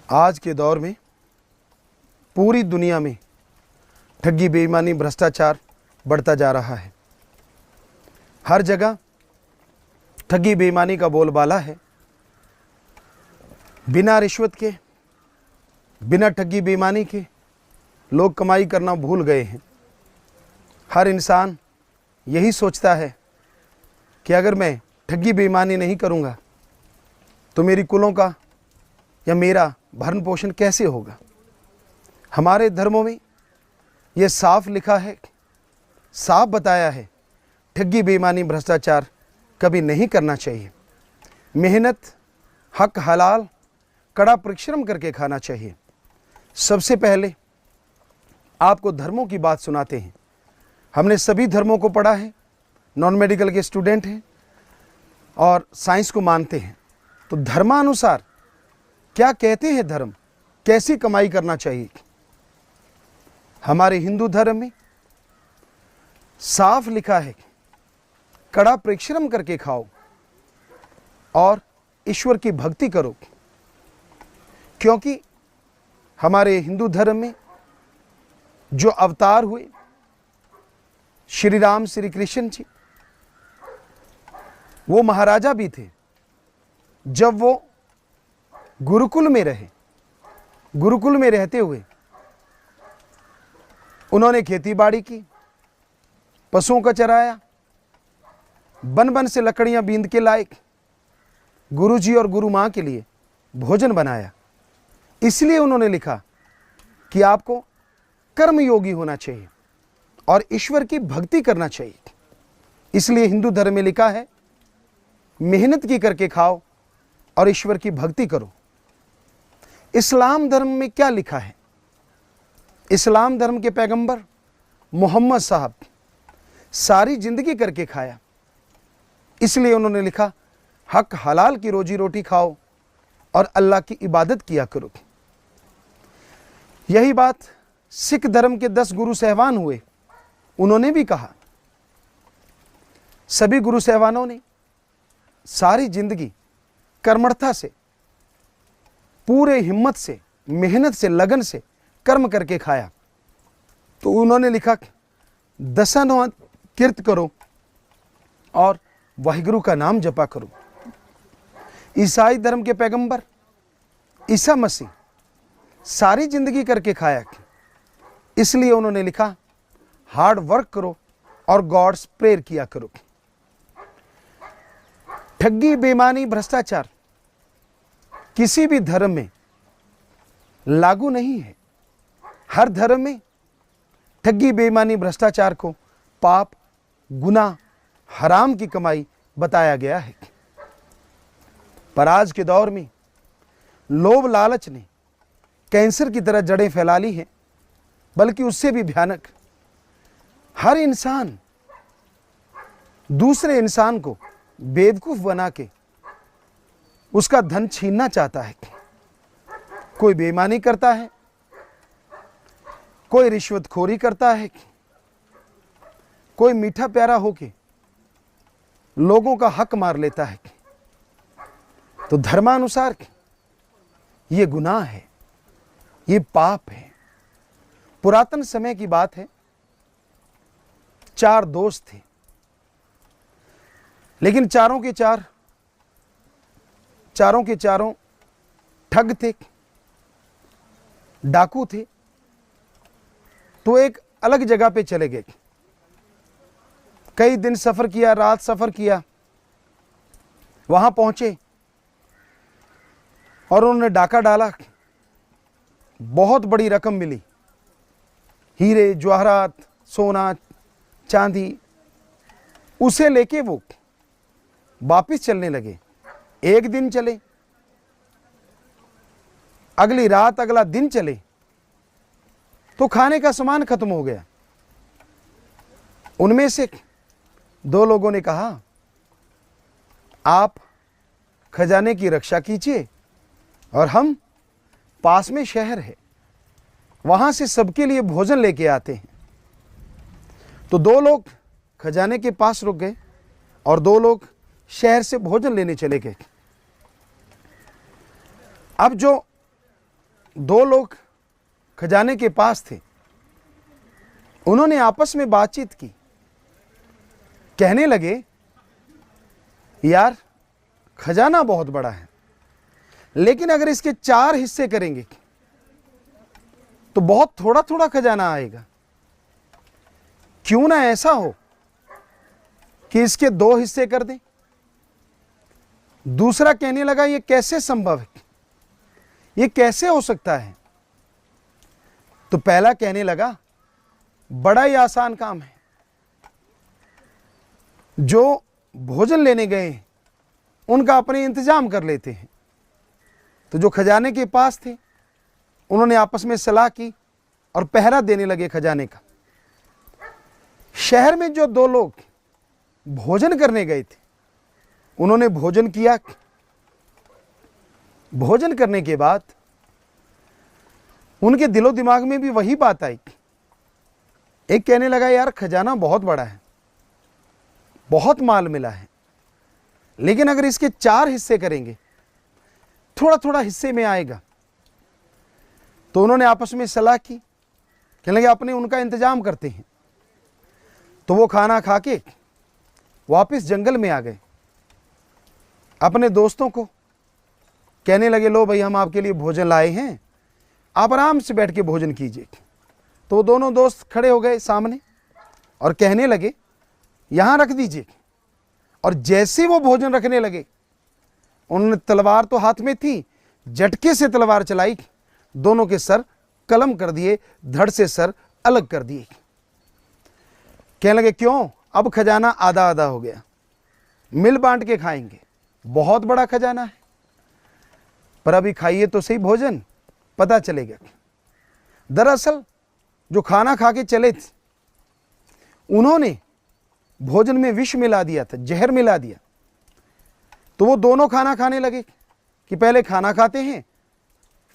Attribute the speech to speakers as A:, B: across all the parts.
A: आज के दौर में पूरी दुनिया में ठगी, बेईमानी, भ्रष्टाचार बढ़ता जा रहा है। हर जगह ठगी बेईमानी का बोलबाला है। बिना रिश्वत के, बिना ठगी बेईमानी के लोग कमाई करना भूल गए हैं। हर इंसान यही सोचता है कि अगर मैं ठगी बेईमानी नहीं करूँगा तो मेरी कुलों का या मेरा भरण पोषण कैसे होगा। हमारे धर्मों में ये साफ लिखा है, साफ बताया है, ठगी बेईमानी भ्रष्टाचार कभी नहीं करना चाहिए। मेहनत, हक हलाल, कड़ा परिश्रम करके खाना चाहिए। सबसे पहले आपको धर्मों की बात सुनाते हैं। हमने सभी धर्मों को पढ़ा है, नॉन मेडिकल के स्टूडेंट हैं और साइंस को मानते हैं। तो धर्मानुसार क्या कहते हैं धर्म, कैसी कमाई करना चाहिए। हमारे हिंदू धर्म में साफ लिखा है, कड़ा परिश्रम करके खाओ और ईश्वर की भक्ति करो। क्योंकि हमारे हिंदू धर्म में जो अवतार हुए, श्री राम, श्री कृष्ण जी, वो महाराजा भी थे। जब वो गुरुकुल में रहे, गुरुकुल में रहते हुए उन्होंने खेती बाड़ी की, पशुओं का चराया, बन बन से लकड़ियां बींद के लाए, गुरुजी और गुरु मां के लिए भोजन बनाया। इसलिए उन्होंने लिखा कि आपको कर्मयोगी होना चाहिए और ईश्वर की भक्ति करना चाहिए। इसलिए हिंदू धर्म में लिखा है, मेहनत की करके खाओ और ईश्वर की भक्ति करो। इस्लाम धर्म में क्या लिखा है? इस्लाम धर्म के पैगंबर मोहम्मद साहब सारी जिंदगी करके खाया। इसलिए उन्होंने लिखा, हक हलाल की रोजी रोटी खाओ और अल्लाह की इबादत किया करो। यही बात सिख धर्म के 10 गुरु सहवान हुए, उन्होंने भी कहा। सभी गुरु सहवानों ने सारी जिंदगी कर्मठता से, पूरे हिम्मत से, मेहनत से, लगन से कर्म करके खाया। तो उन्होंने लिखा, दशानुवाद कीर्त करो और वाहिगुरु का नाम जपा करो। ईसाई धर्म के पैगंबर ईसा मसीह सारी जिंदगी करके खाया। इसलिए उन्होंने लिखा, हार्ड वर्क करो और गॉड्स प्रेयर किया करो। ठगी, बेईमानी, भ्रष्टाचार किसी भी धर्म में लागू नहीं है। हर धर्म में ठगी, बेईमानी, भ्रष्टाचार को पाप, गुनाह, हराम की कमाई बताया गया है। पर आज के दौर में लोभ लालच ने कैंसर की तरह जड़ें फैला ली हैं, बल्कि उससे भी भयानक। हर इंसान दूसरे इंसान को बेवकूफ बना के उसका धन छीनना चाहता है। कोई बेईमानी करता है, कोई रिश्वतखोरी करता है, कोई मीठा प्यारा होके लोगों का हक मार लेता है। तो धर्मानुसार ये गुनाह है, ये पाप है। पुरातन समय की बात है, 4 दोस्त थे, लेकिन चारों के चारों ठग थे, डाकू थे। तो एक अलग जगह पे चले गए। कई दिन सफर किया, रात सफर किया, वहां पहुंचे और उन्होंने डाका डाला। बहुत बड़ी रकम मिली, हीरे जवाहरात, सोना चांदी। उसे लेके वो वापिस चलने लगे। एक दिन चले, अगली रात, अगला दिन चले, तो खाने का सामान खत्म हो गया। उनमें से 2 लोगों ने कहा, आप खजाने की रक्षा कीजिए और हम पास में शहर है, वहां से सबके लिए भोजन लेके आते हैं। तो 2 लोग खजाने के पास रुक गए और 2 लोग शहर से भोजन लेने चले गए। अब जो दो लोग खजाने के पास थे, उन्होंने आपस में बातचीत की, कहने लगे यार खजाना बहुत बड़ा है, लेकिन अगर इसके 4 हिस्से करेंगे तो बहुत थोड़ा थोड़ा खजाना आएगा। क्यों ना ऐसा हो कि इसके 2 हिस्से कर दें। दूसरा कहने लगा ये कैसे संभव है, ये कैसे हो सकता है। तो पहला कहने लगा बड़ा ही आसान काम है, जो भोजन लेने गए उनका अपने इंतजाम कर लेते हैं। तो जो खजाने के पास थे उन्होंने आपस में सलाह की और पहरा देने लगे खजाने का। शहर में जो 2 लोग भोजन करने गए थे उन्होंने भोजन किया। भोजन करने के बाद उनके दिलो दिमाग में भी वही बात आई। एक कहने लगा यार खजाना बहुत बड़ा है, बहुत माल मिला है, लेकिन अगर इसके 4 हिस्से करेंगे थोड़ा थोड़ा हिस्से में आएगा। तो उन्होंने आपस में सलाह की, कहने लगे अपने उनका इंतजाम करते हैं। तो वो खाना खा के वापस जंगल में आ गए। अपने दोस्तों को कहने लगे लो भाई हम आपके लिए भोजन लाए हैं, आप आराम से बैठ के भोजन कीजिए। तो दोनों दोस्त खड़े हो गए सामने और कहने लगे यहाँ रख दीजिए। और जैसे वो भोजन रखने लगे उन्होंने तलवार तो हाथ में थी, झटके से तलवार चलाई, दोनों के सर कलम कर दिए, धड़ से सर अलग कर दिए। कहने लगे क्यों, अब खजाना आधा आधा हो गया, मिल बांट के खाएंगे, बहुत बड़ा खजाना है, पर अभी खाइए तो सही भोजन, पता चलेगा। दरअसल जो खाना खा के चले थे उन्होंने भोजन में विष मिला दिया था, जहर मिला दिया। तो वो दोनों खाना खाने लगे कि पहले खाना खाते हैं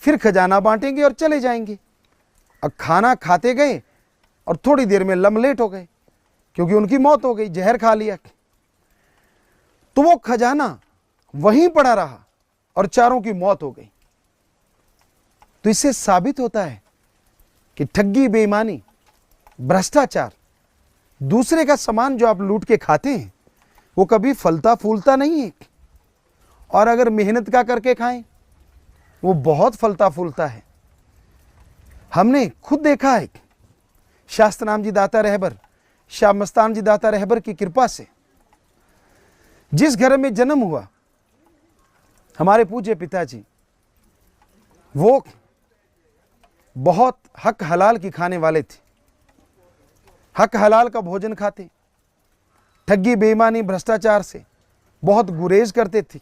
A: फिर खजाना बांटेंगे और चले जाएंगे। अब खाना खाते गए और थोड़ी देर में लमलेट हो गए क्योंकि उनकी मौत हो गई, जहर खा लिया। तो वो खजाना वहीं पड़ा रहा और चारों की मौत हो गई। तो इससे साबित होता है कि ठगी, बेईमानी, भ्रष्टाचार, दूसरे का सामान जो आप लूट के खाते हैं वो कभी फलता फूलता नहीं है। और अगर मेहनत का करके खाएं वो बहुत फलता फूलता है। हमने खुद देखा है, शास्त्रनाम जी दाता रहबर, शाह मस्तान जी दाता रहबर की कृपा से जिस घर में जन्म हुआ हमारे पूज्य पिताजी, वो बहुत हक हलाल की खाने वाले थे, हक हलाल का भोजन खाते, ठगी, बेईमानी, भ्रष्टाचार से बहुत गुरेज करते थे।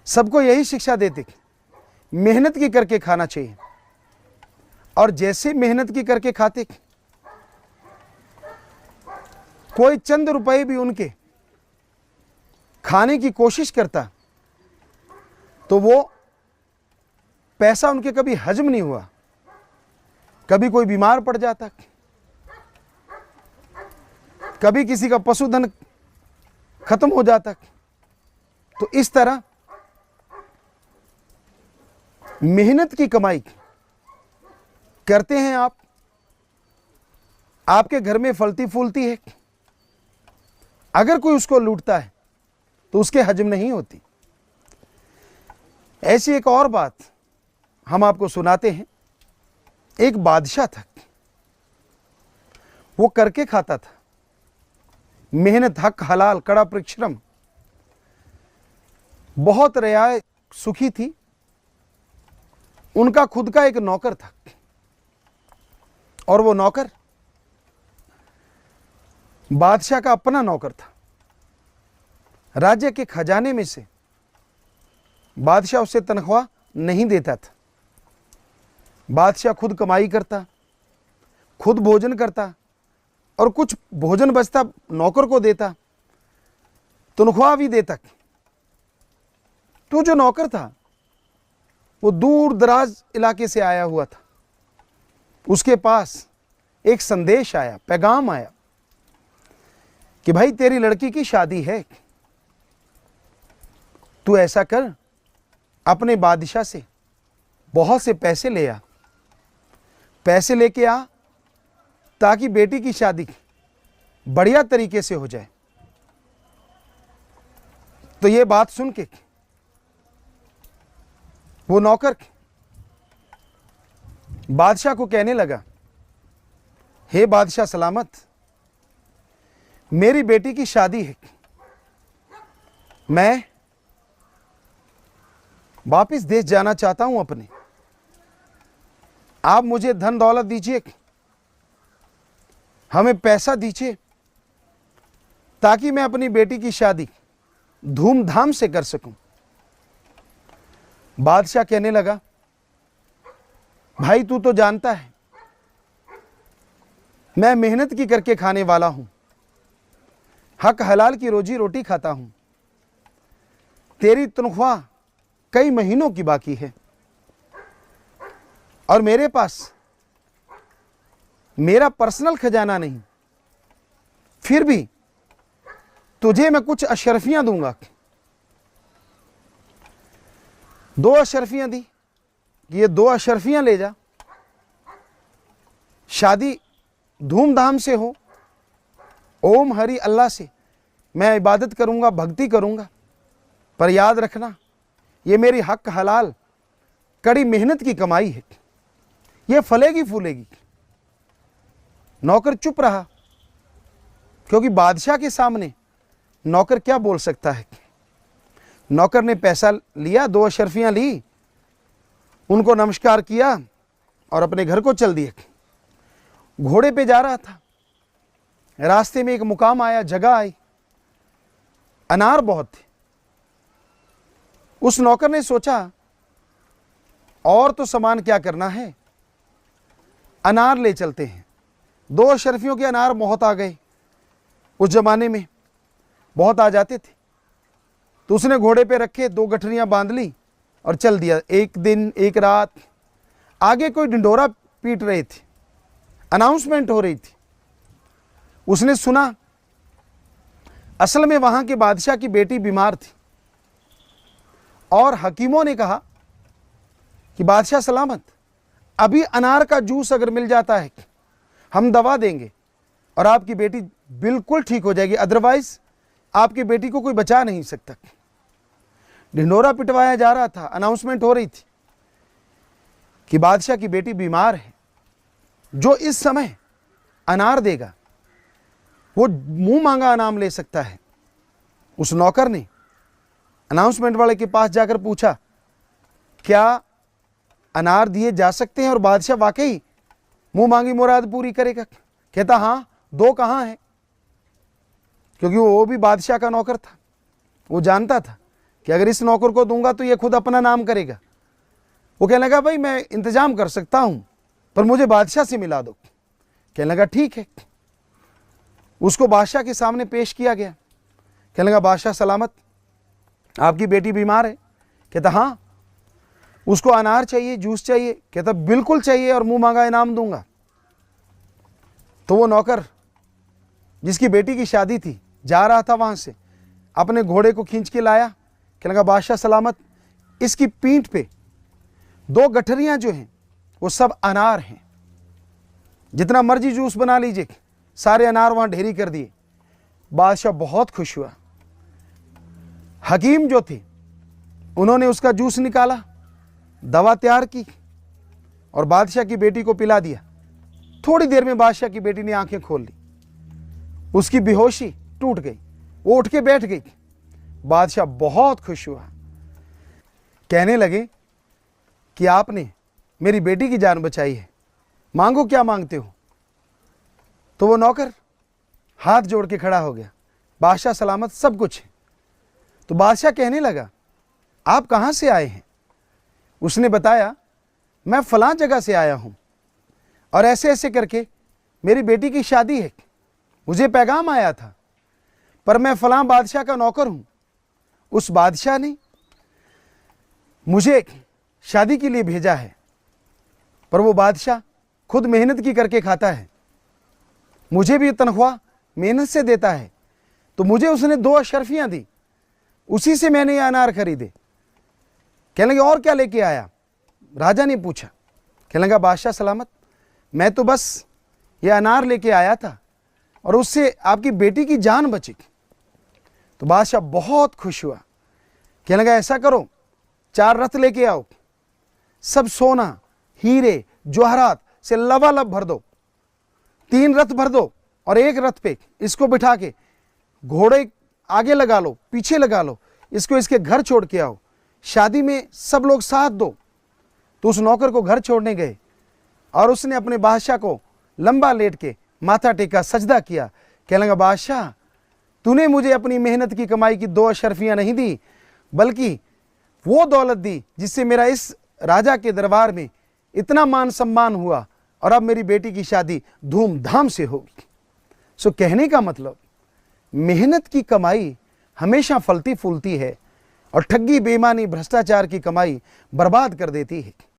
A: सबको यही शिक्षा देते कि मेहनत की करके खाना चाहिए। और जैसे मेहनत की करके खाते, कोई चंद रुपए भी उनके खाने की कोशिश करता तो वो पैसा उनके कभी हजम नहीं हुआ, कभी कोई बीमार पड़ जाता, कभी किसी का पशुधन खत्म हो जाता। तो इस तरह मेहनत की कमाई करते हैं आप, आपके घर में फलती फूलती है, अगर कोई उसको लूटता है तो उसके हजम नहीं होती। ऐसी एक और बात हम आपको सुनाते हैं। एक बादशाह था, वो करके खाता था, मेहनत, हक हलाल, कड़ा परिश्रम, बहुत रियायत, सुखी थी। उनका खुद का एक नौकर था और वो नौकर बादशाह का अपना नौकर था। राज्य के खजाने में से बादशाह उसे तनख्वाह नहीं देता था। बादशाह खुद कमाई करता, खुद भोजन करता और कुछ भोजन बचता नौकर को देता, तनख्वाह भी देता। तो जो नौकर था वो दूर दराज इलाके से आया हुआ था। उसके पास एक संदेश आया, पैगाम आया कि भाई तेरी लड़की की शादी है, तू ऐसा कर, अपने बादशाह से बहुत से पैसे ले आ, पैसे लेके आ ताकि बेटी की शादी बढ़िया तरीके से हो जाए। तो ये बात सुन के वो नौकर बादशाह को कहने लगा, हे बादशाह सलामत, मेरी बेटी की शादी है, मैं वापिस देश जाना चाहता हूं अपने, आप मुझे धन दौलत दीजिए, हमें पैसा दीजिए ताकि मैं अपनी बेटी की शादी धूमधाम से कर सकूं। बादशाह कहने लगा, भाई तू तो जानता है मैं मेहनत की करके खाने वाला हूं, हक हलाल की रोजी रोटी खाता हूं, तेरी तनख्वाह कई महीनों की बाकी है और मेरे पास मेरा पर्सनल खजाना नहीं, फिर भी तुझे मैं कुछ अशरफियां दूंगा। 2 अशरफियां दी कि ये 2 अशरफियां ले जा, शादी धूमधाम से हो, ओम हरि अल्लाह से मैं इबादत करूंगा, भक्ति करूंगा, पर याद रखना ये मेरी हक हलाल कड़ी मेहनत की कमाई है, ये फलेगी फूलेगी। नौकर चुप रहा, क्योंकि बादशाह के सामने नौकर क्या बोल सकता है। नौकर ने पैसा लिया, 2 अशरफियां ली, उनको नमस्कार किया और अपने घर को चल दिए। घोड़े पे जा रहा था, रास्ते में एक मुकाम आया, जगह आई, अनार बहुत थे। उस नौकर ने सोचा और तो सामान क्या करना है, अनार ले चलते हैं। 2 अशरफियों के अनार बहुत आ गए, उस जमाने में बहुत आ जाते थे। तो उसने घोड़े पे रखे, 2 गठरियां बांध ली और चल दिया। एक दिन एक रात, आगे कोई ढिंढोरा पीट रहे थे, अनाउंसमेंट हो रही थी। उसने सुना असल में वहां के बादशाह की बेटी बीमार थी और हकीमों ने कहा कि बादशाह सलामत, अभी अनार का जूस अगर मिल जाता है हम दवा देंगे और आपकी बेटी बिल्कुल ठीक हो जाएगी, अदरवाइज आपकी बेटी को कोई बचा नहीं सकता। ढिंढोरा पिटवाया जा रहा था, अनाउंसमेंट हो रही थी कि बादशाह की बेटी बीमार है, जो इस समय अनार देगा वो मुंह मांगा इनाम ले सकता है। उस नौकर ने अनाउंसमेंट वाले के पास जाकर पूछा, क्या अनार दिए जा सकते हैं और बादशाह वाकई मुंह मांगी मुराद पूरी करेगा? कहता हाँ, 2 कहाँ हैं, क्योंकि वो भी बादशाह का नौकर था। वो जानता था कि अगर इस नौकर को दूंगा तो ये खुद अपना नाम करेगा। वो कहने लगा, भाई मैं इंतजाम कर सकता हूं, पर मुझे बादशाह से मिला दो। कहने लगा ठीक है। उसको बादशाह के सामने पेश किया गया। कहने लगा, बादशाह सलामत, आपकी बेटी बीमार है। कहता हाँ। उसको अनार चाहिए, जूस चाहिए? कहता बिल्कुल चाहिए और मुंह मांगा इनाम दूंगा। तो वो नौकर जिसकी बेटी की शादी थी जा रहा था, वहां से अपने घोड़े को खींच के लाया। कहने लगा, बादशाह सलामत, इसकी पीठ पे 2 गठरियां जो हैं वो सब अनार हैं, जितना मर्जी जूस बना लीजिए। सारे अनार वहां ढेरी कर दिए। बादशाह बहुत खुश हुआ। हकीम जो थे उन्होंने उसका जूस निकाला, दवा तैयार की और बादशाह की बेटी को पिला दिया। थोड़ी देर में बादशाह की बेटी ने आंखें खोल ली, उसकी बेहोशी टूट गई, वो उठ के बैठ गई। बादशाह बहुत खुश हुआ, कहने लगे कि आपने मेरी बेटी की जान बचाई है, मांगो क्या मांगते हो। तो वो नौकर हाथ जोड़ के खड़ा हो गया, बादशाह सलामत, सब कुछ है। तो बादशाह कहने लगा, आप कहां से आए हैं? उसने बताया, मैं फलां जगह से आया हूं और ऐसे ऐसे करके मेरी बेटी की शादी है, मुझे पैगाम आया था, पर मैं फलां बादशाह का नौकर हूं। उस बादशाह ने मुझे शादी के लिए भेजा है, पर वो बादशाह खुद मेहनत की करके खाता है, मुझे भी तनख्वाह मेहनत से देता है, तो मुझे उसने 2 अशरफियां दी, उसी से मैंने ये अनार खरीदे। कहने लगे, और क्या लेके आया? राजा ने पूछा, कहने लगा बादशाह सलामत, मैं तो बस ये अनार लेके आया था और उससे आपकी बेटी की जान बची। तो बादशाह बहुत खुश हुआ, कहने लगा ऐसा करो 4 रथ लेके आओ, सब सोना हीरे जवाहरात से लबालब भर दो, 3 रथ भर दो और एक रथ पे इसको बिठा के घोड़े आगे लगा लो, पीछे लगा लो, इसको इसके घर छोड़ के आओ, शादी में सब लोग साथ दो। तो उस नौकर को घर छोड़ने गए और उसने अपने बादशाह को लंबा लेट के माथा टेका, सजदा किया। कहने लगा बादशाह, तूने मुझे अपनी मेहनत की कमाई की 2 अशरफियां नहीं दी, बल्कि वो दौलत दी जिससे मेरा इस राजा के दरबार में इतना मान सम्मान हुआ और अब मेरी बेटी की शादी धूमधाम से होगी। सो कहने का मतलब, मेहनत की कमाई हमेशा फलती फूलती है और ठगी बेईमानी भ्रष्टाचार की कमाई बर्बाद कर देती है।